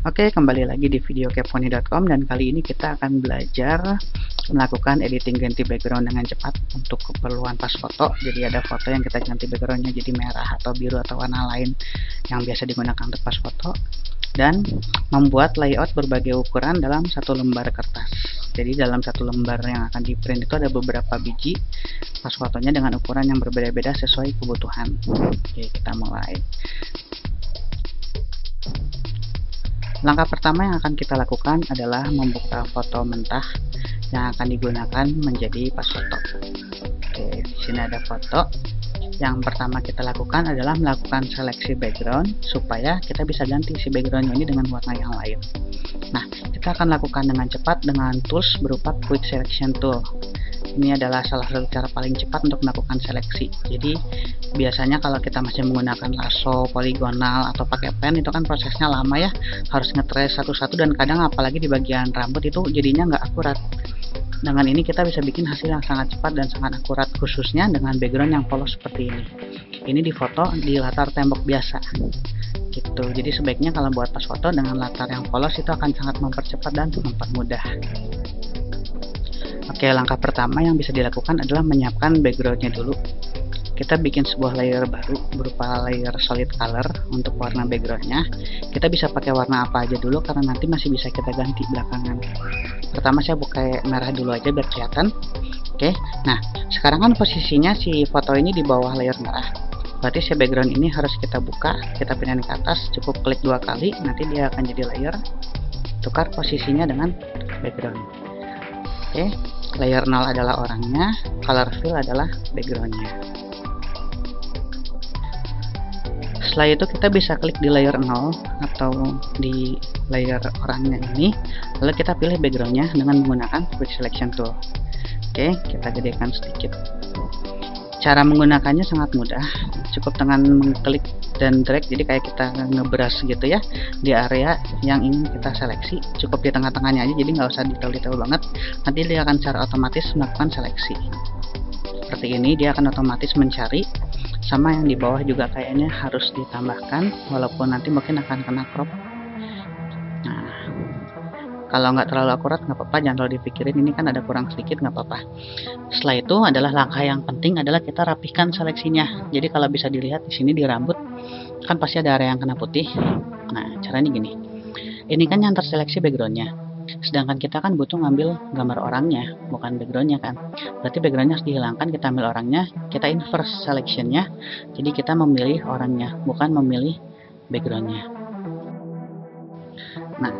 Oke, kembali lagi di video keponi.com dan kali ini kita akan belajar melakukan editing ganti background dengan cepat untuk keperluan pas foto. Jadi ada foto yang kita ganti backgroundnya jadi merah atau biru atau warna lain yang biasa digunakan untuk pas foto, dan membuat layout berbagai ukuran dalam satu lembar kertas. Jadi dalam satu lembar yang akan di print itu ada beberapa biji pas fotonya dengan ukuran yang berbeda-beda sesuai kebutuhan. Oke, kita mulai. Langkah pertama yang akan kita lakukan adalah membuka foto mentah yang akan digunakan menjadi pas foto. Oke, di sini ada foto. Yang pertama kita lakukan adalah melakukan seleksi background supaya kita bisa ganti si backgroundnya ini dengan warna yang lain. Nah, kita akan lakukan dengan cepat dengan tools berupa Quick Selection Tool. Ini adalah salah satu cara paling cepat untuk melakukan seleksi. Jadi biasanya kalau kita masih menggunakan lasso, poligonal, atau pakai pen itu kan prosesnya lama ya, harus ngetrace satu-satu dan kadang apalagi di bagian rambut itu jadinya nggak akurat. Dengan ini kita bisa bikin hasil yang sangat cepat dan sangat akurat, khususnya dengan background yang polos seperti ini. Ini difoto di latar tembok biasa gitu. Jadi sebaiknya kalau buat pas foto dengan latar yang polos itu akan sangat mempercepat dan mempermudah. Oke, langkah pertama yang bisa dilakukan adalah menyiapkan backgroundnya dulu. Kita bikin sebuah layer baru berupa layer solid color untuk warna backgroundnya. Kita bisa pakai warna apa aja dulu karena nanti masih bisa kita ganti belakangan. Pertama saya pakai merah dulu aja biar kelihatan. Oke, nah sekarang kan posisinya si foto ini di bawah layer merah. Berarti si background ini harus kita buka, kita pindahin ke atas, cukup klik 2 kali, nanti dia akan jadi layer. Tukar posisinya dengan background. Oke, layer 0 adalah orangnya, color fill adalah backgroundnya. Setelah itu kita bisa klik di layer 0 atau di layer orangnya ini, lalu kita pilih backgroundnya dengan menggunakan Quick Selection Tool. Oke, kita gedekan sedikit. Cara menggunakannya sangat mudah, cukup dengan mengklik dan drag, jadi kayak kita ngebrush gitu ya di area yang ingin kita seleksi. Cukup di tengah-tengahnya aja, jadi nggak usah detail-detail banget, nanti dia akan secara otomatis melakukan seleksi seperti ini. Dia akan otomatis mencari, sama yang di bawah juga kayaknya harus ditambahkan walaupun nanti mungkin akan kena crop. Nah, kalau nggak terlalu akurat nggak apa-apa, jangan terlalu dipikirin, ini kan ada kurang sedikit nggak apa-apa. Setelah itu adalah langkah yang penting adalah kita rapihkan seleksinya. Jadi kalau bisa dilihat di sini di rambut kan pasti ada area yang kena putih. Nah, caranya gini, ini kan yang terseleksi backgroundnya, sedangkan kita kan butuh ngambil gambar orangnya bukan backgroundnya kan. Berarti backgroundnya harus dihilangkan, kita ambil orangnya, kita inverse selectionnya, jadi kita memilih orangnya bukan memilih backgroundnya. Nah,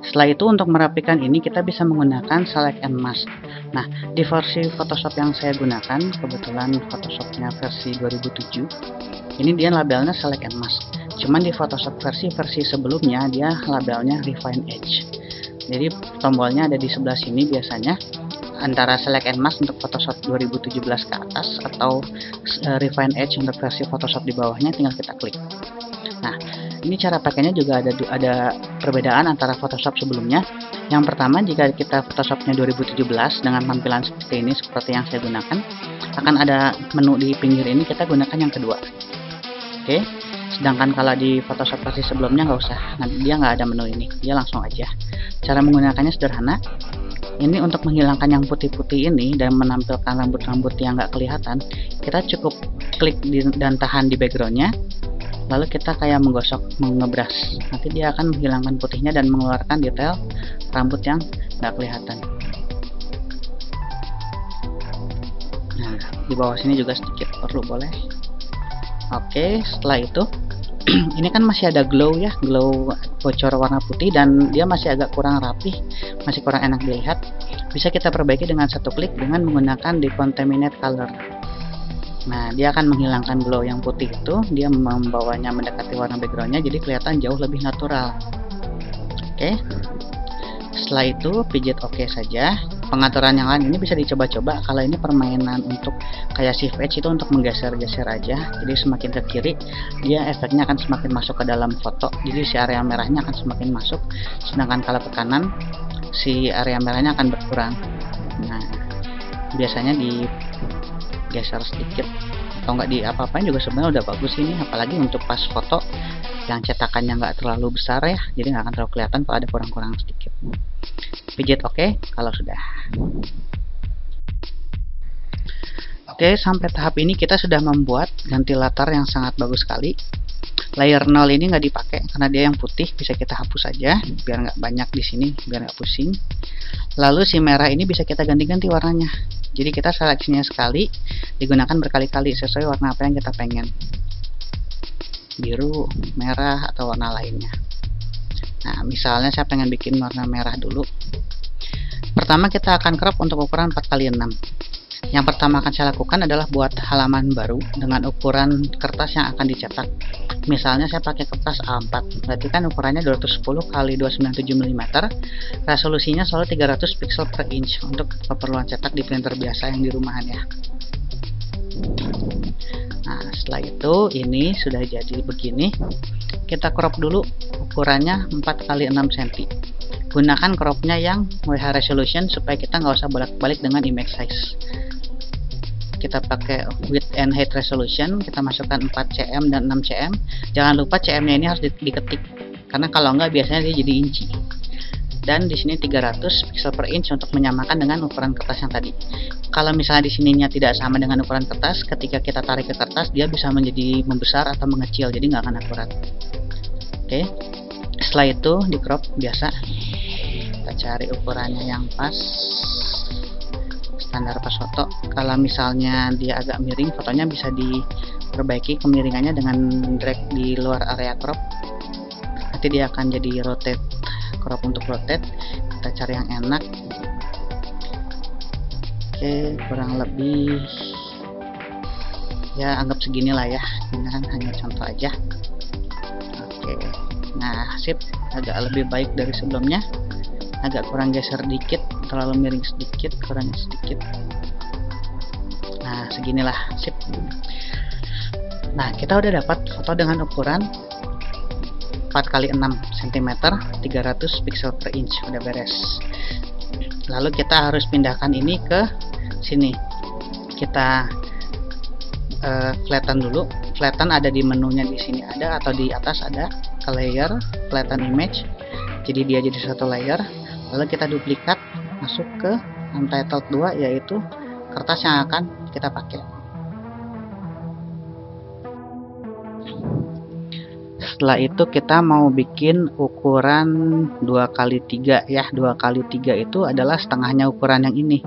setelah itu untuk merapikan ini kita bisa menggunakan select and mask. Nah, di versi Photoshop yang saya gunakan, kebetulan Photoshopnya versi 2007, ini dia labelnya select and mask. Cuman di Photoshop versi sebelumnya dia labelnya refine edge. Jadi tombolnya ada di sebelah sini biasanya, antara select and mask untuk Photoshop 2017 ke atas atau refine edge untuk versi Photoshop di bawahnya, tinggal kita klik. Nah, ini cara pakainya juga ada perbedaan antara Photoshop sebelumnya. Yang pertama, jika kita Photoshopnya 2017 dengan tampilan seperti ini, seperti yang saya gunakan, akan ada menu di pinggir ini, kita gunakan yang kedua. Oke, sedangkan kalau di Photoshop versi sebelumnya nggak usah, nanti dia nggak ada menu ini, dia langsung aja. Cara menggunakannya sederhana. Ini untuk menghilangkan yang putih-putih ini dan menampilkan rambut-rambut yang nggak kelihatan, kita cukup klik dan tahan di backgroundnya, lalu kita kayak mengebrush, nanti dia akan menghilangkan putihnya dan mengeluarkan detail rambut yang nggak kelihatan. Nah, di bawah sini juga sedikit perlu, boleh. Oke, setelah itu ini kan masih ada glow ya, glow bocor warna putih, dan dia masih agak kurang rapih, masih kurang enak dilihat. Bisa kita perbaiki dengan satu klik dengan menggunakan decontaminate color. Nah, dia akan menghilangkan glow yang putih itu, dia membawanya mendekati warna backgroundnya, jadi kelihatan jauh lebih natural. Oke, setelah itu pijit OK saja. Pengaturan yang lain ini bisa dicoba-coba. Kalau ini permainan untuk kayak shift edge itu untuk menggeser-geser aja, jadi semakin ke kiri dia efeknya akan semakin masuk ke dalam foto, jadi si area merahnya akan semakin masuk, sedangkan kalau ke kanan si area merahnya akan berkurang. Nah, biasanya di geser sedikit atau nggak di apa-apain juga sebenarnya udah bagus ini, apalagi untuk pas foto yang cetakannya nggak terlalu besar ya, jadi nggak akan terlalu kelihatan kalau ada kurang-kurang sedikit. Pijit oke kalau sudah. Oke, sampai tahap ini kita sudah membuat ganti latar yang sangat bagus sekali. Layer 0 ini nggak dipakai karena dia yang putih, bisa kita hapus saja biar nggak banyak di sini, biar nggak pusing. Lalu si merah ini bisa kita ganti-ganti warnanya. Jadi kita seleksinya sekali, digunakan berkali-kali sesuai warna apa yang kita pengen. Biru, merah, atau warna lainnya. Nah, misalnya saya pengen bikin warna merah dulu. Pertama kita akan crop untuk ukuran 4x6. Yang pertama akan saya lakukan adalah buat halaman baru dengan ukuran kertas yang akan dicetak. Misalnya saya pakai kertas A4, berarti kan ukurannya 210 x 297 mm. Resolusinya selalu 300 pixel per inch untuk keperluan cetak di printer biasa yang di rumahan ya. Nah, setelah itu ini sudah jadi begini. Kita crop dulu ukurannya 4x6 cm. Gunakan cropnya yang WH resolution supaya kita nggak usah bolak-balik dengan image size. Kita pakai width and height resolution, kita masukkan 4 cm dan 6 cm. Jangan lupa cm-nya ini harus diketik karena kalau enggak biasanya dia jadi inci. Dan di sini 300 pixel per inch untuk menyamakan dengan ukuran kertas yang tadi. Kalau misalnya di sininya tidak sama dengan ukuran kertas, ketika kita tarik ke kertas dia bisa menjadi membesar atau mengecil, jadi nggak akan akurat. Oke, setelah itu di crop biasa. Kita cari ukurannya yang pas, standar pas foto. Kalau misalnya dia agak miring, fotonya bisa diperbaiki kemiringannya dengan drag di luar area crop. Nanti dia akan jadi rotate, crop untuk rotate. Kita cari yang enak. Oke, kurang lebih ya anggap segini lah ya, ini kan hanya contoh aja. Oke, nah sip, agak lebih baik dari sebelumnya. Agak kurang geser dikit, terlalu miring sedikit, kurang sedikit. Nah seginilah, sip. Nah kita udah dapat foto dengan ukuran 4x6 cm, 300 pixel per inch, udah beres. Lalu kita harus pindahkan ini ke sini. Kita flatten dulu. Flatten ada di menunya, di sini ada, atau di atas ada, ke layer, flatten image. Jadi dia jadi satu layer. Lalu kita duplikat, masuk ke untitled 2, yaitu kertas yang akan kita pakai. Setelah itu kita mau bikin ukuran 2x3 ya. 2x3 itu adalah setengahnya ukuran yang ini.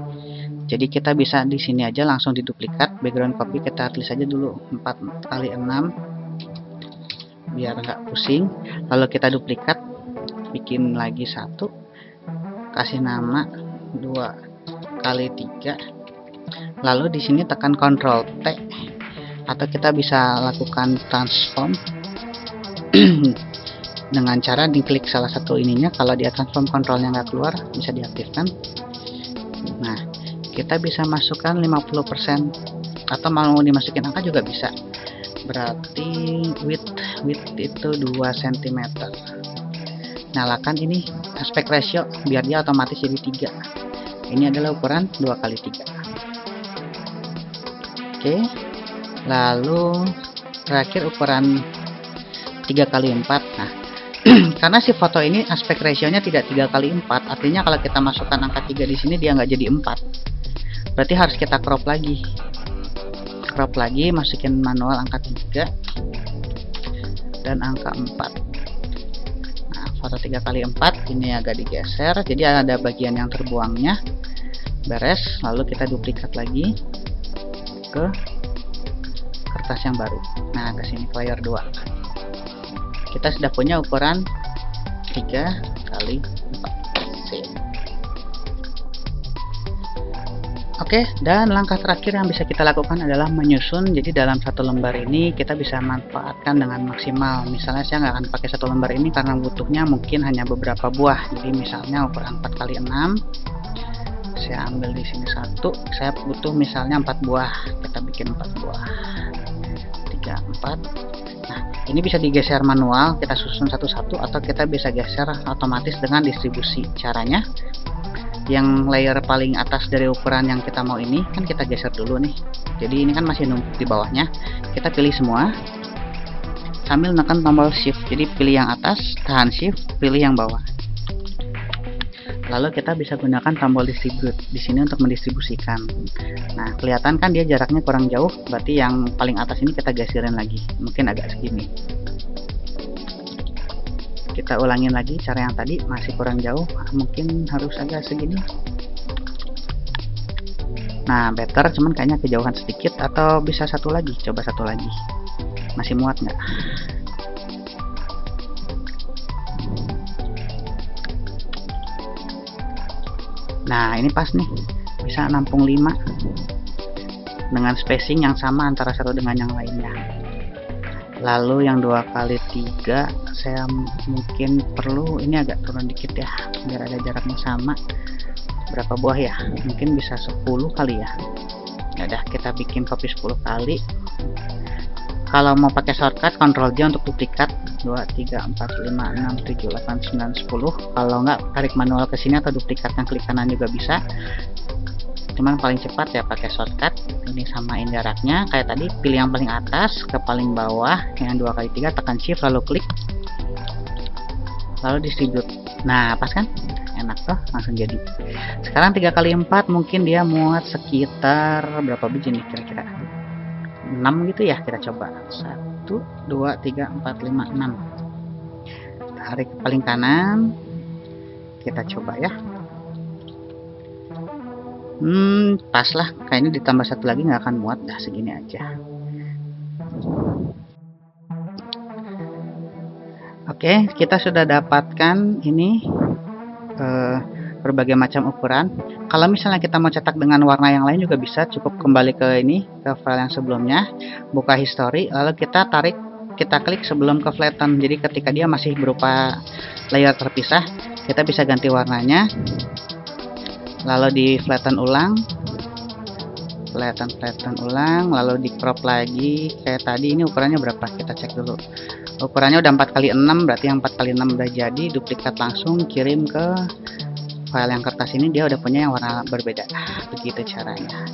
Jadi kita bisa di sini aja langsung diduplikat, background copy kita tulis aja dulu 4x6 biar nggak pusing. Lalu kita duplikat, bikin lagi satu, kasih nama 2x3. Lalu di sini tekan Ctrl T, atau kita bisa lakukan transform dengan cara diklik salah satu ininya. Kalau dia transform kontrolnya nggak keluar, bisa diaktifkan. Nah, kita bisa masukkan 50%, atau mau dimasukin angka juga bisa. Berarti width itu 2 cm. Nyalakan ini aspect ratio biar dia otomatis jadi 3. Ini adalah ukuran 2x3. Oke, lalu terakhir ukuran 3x4. Nah karena si foto ini aspect ratio-nya tidak 3x4, artinya kalau kita masukkan angka 3 di sini dia nggak jadi 4. Berarti harus kita crop lagi. Crop lagi, masukin manual angka 3 dan angka 4. Nah, foto 3x4 ini agak digeser, jadi ada bagian yang terbuangnya. Beres, lalu kita duplikat lagi ke kertas yang baru. Nah, ke sini ke layer 2. Kita sudah punya ukuran 3x4. Oke, dan langkah terakhir yang bisa kita lakukan adalah menyusun. Jadi dalam satu lembar ini kita bisa manfaatkan dengan maksimal. Misalnya saya nggak akan pakai satu lembar ini karena butuhnya mungkin hanya beberapa buah. Jadi misalnya ukuran 4x6, saya ambil di sini satu. Saya butuh misalnya 4 buah. Kita bikin 4 buah. 3, 4. Nah, ini bisa digeser manual, kita susun satu-satu, atau kita bisa geser otomatis dengan distribusi. Caranya yang layer paling atas dari ukuran yang kita mau ini kan kita geser dulu nih. Jadi ini kan masih numpuk di bawahnya, kita pilih semua sambil menekan tombol shift. Jadi pilih yang atas, tahan shift, pilih yang bawah. Lalu kita bisa gunakan tombol distribute di sini untuk mendistribusikan. Nah, kelihatan kan dia jaraknya kurang jauh, berarti yang paling atas ini kita geserin lagi, mungkin agak segini. Kita ulangin lagi cara yang tadi, masih kurang jauh, mungkin harus agak segini. Nah, better, cuman kayaknya kejauhan sedikit, atau bisa satu lagi, coba satu lagi. Masih muat nggak? Nah, ini pas nih, bisa nampung 5 dengan spacing yang sama antara satu dengan yang lainnya. Lalu yang 2x3 saya mungkin perlu ini agak turun dikit ya, biar ada jaraknya sama. Berapa buah ya? Mungkin bisa 10 kali ya. Ya udah, kita bikin copy 10 kali. Kalau mau pakai shortcut Ctrl J untuk duplikat 2, 3, 4, 5, 6, 7, 8, 9, 10. Kalau nggak tarik manual ke sini atau duplikat yang klik kanan juga bisa. Cuman paling cepat ya pakai shortcut. Ini samain jaraknya kayak tadi, pilih yang paling atas ke paling bawah, yang 2x3 tekan shift lalu klik. Lalu distribute. Nah, pas kan? Enak tuh, langsung jadi. Sekarang 3x4 mungkin dia muat sekitar berapa biji nih kira-kira? 6 gitu ya, kita coba. 1, 2, 3, 4, 5, 6. Tarik paling kanan. Kita coba ya. Pas lah, kayaknya ditambah satu lagi nggak akan muat, dah segini aja. Oke, kita sudah dapatkan ini berbagai macam ukuran. Kalau misalnya kita mau cetak dengan warna yang lain juga bisa, cukup kembali ke ini, ke file yang sebelumnya, buka history, lalu kita klik sebelum ke flatten. Jadi ketika dia masih berupa layer terpisah, kita bisa ganti warnanya, lalu di flatten ulang, lalu di crop lagi kayak tadi. Ini ukurannya berapa, kita cek dulu. Ukurannya udah 4x6, berarti yang 4x6 udah jadi. Duplikat langsung, kirim ke file yang kertas ini, dia udah punya yang warna berbeda. Begitu caranya.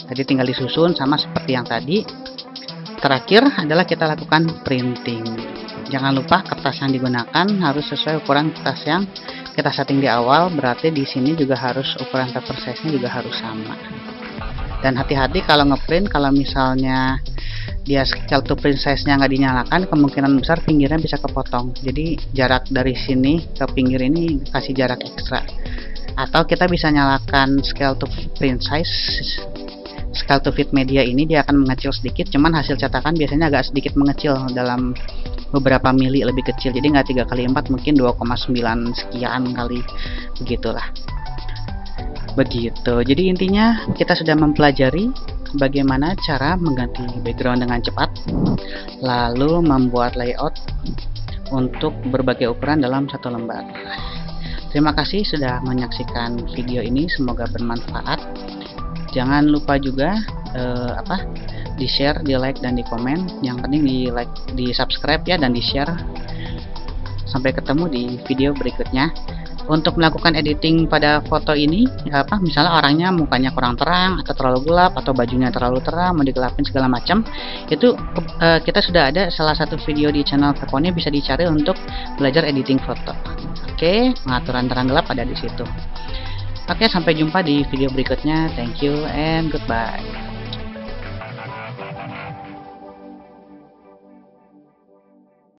Tadi tinggal disusun sama seperti yang tadi. Terakhir adalah kita lakukan printing. Jangan lupa kertas yang digunakan harus sesuai ukuran kertas yang kita setting di awal, berarti di sini juga harus ukuran paper size-nya juga harus sama. Dan hati-hati kalau ngeprint, kalau misalnya dia scale to print size-nya nggak dinyalakan, kemungkinan besar pinggirnya bisa kepotong. Jadi jarak dari sini ke pinggir ini kasih jarak ekstra. Atau kita bisa nyalakan scale to print size, scale to fit media ini dia akan mengecil sedikit, cuman hasil cetakan biasanya agak sedikit mengecil dalam beberapa mili lebih kecil. Jadi nggak 3x4, mungkin 2,9 sekian kali, begitulah. Begitu. Jadi intinya kita sudah mempelajari bagaimana cara mengganti background dengan cepat, lalu membuat layout untuk berbagai ukuran dalam satu lembar. Terima kasih sudah menyaksikan video ini, semoga bermanfaat. Jangan lupa juga di share, di like, dan di komen. Yang penting di like, di subscribe ya, dan di share. Sampai ketemu di video berikutnya. Untuk melakukan editing pada foto ini, misalnya orangnya mukanya kurang terang atau terlalu gelap, atau bajunya terlalu terang, mau digelapin segala macam, itu kita sudah ada salah satu video di channel Kepone, bisa dicari untuk belajar editing foto. Oke, pengaturan terang gelap ada di situ. Oke, sampai jumpa di video berikutnya. Thank you and goodbye.